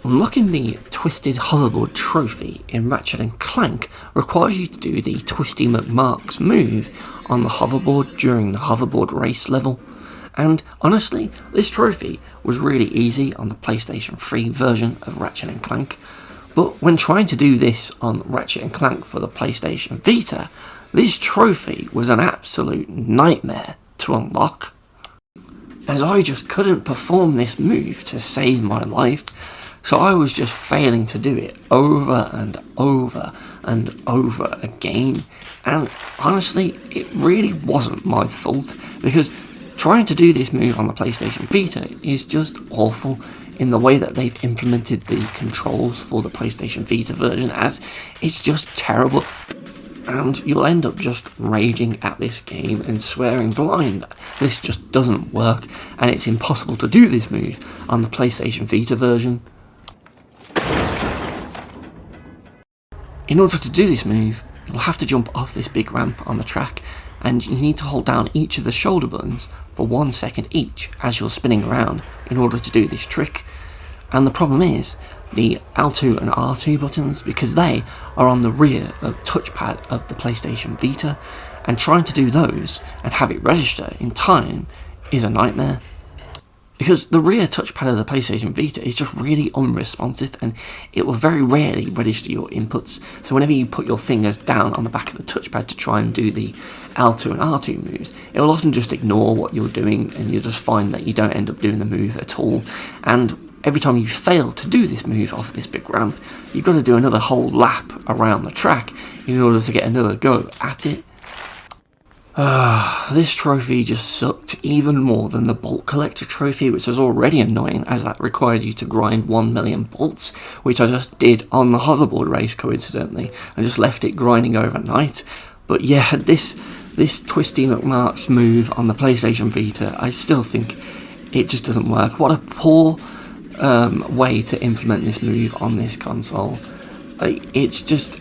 Unlocking the Twisted Hoverboard trophy in Ratchet and Clank requires you to do the Twisty Mcmarx move on the hoverboard during the hoverboard race level. And honestly, this trophy was really easy on the PlayStation 3 version of Ratchet and Clank, but when trying to do this on Ratchet and Clank for the PlayStation Vita, this trophy was an absolute nightmare to unlock, as I just couldn't perform this move to save my life. So I was just failing to do it over and over and over again. And honestly, it really wasn't my fault, because trying to do this move on the PlayStation Vita is just awful in the way that they've implemented the controls for the PlayStation Vita version, as it's just terrible. And you'll end up just raging at this game and swearing blind that this just doesn't work and it's impossible to do this move on the PlayStation Vita version. In order to do this move, you'll have to jump off this big ramp on the track, and you need to hold down each of the shoulder buttons for 1 second each as you're spinning around in order to do this trick. And the problem is the L2 and R2 buttons, because they are on the rear touchpad of the PlayStation Vita, and trying to do those and have it register in time is a nightmare. Because the rear touchpad of the PlayStation Vita is just really unresponsive, and it will very rarely register your inputs. So whenever you put your fingers down on the back of the touchpad to try and do the L2 and R2 moves, it will often just ignore what you're doing, and you'll just find that you don't end up doing the move at all. And every time you fail to do this move off this big ramp, you've got to do another whole lap around the track in order to get another go at it. This trophy just sucked even more than the Bolt Collector trophy, which was already annoying as that required you to grind 1 million bolts, which I just did on the hoverboard race coincidentally, and just left it grinding overnight. But yeah, this Twisty Mcmarx move on the PlayStation Vita, I still think it just doesn't work. What a poor way to implement this move on this console. It's just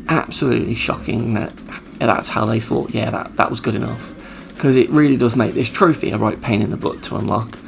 absolutely shocking that that's how they thought, yeah, that was good enough, because it really does make this trophy a right pain in the butt to unlock.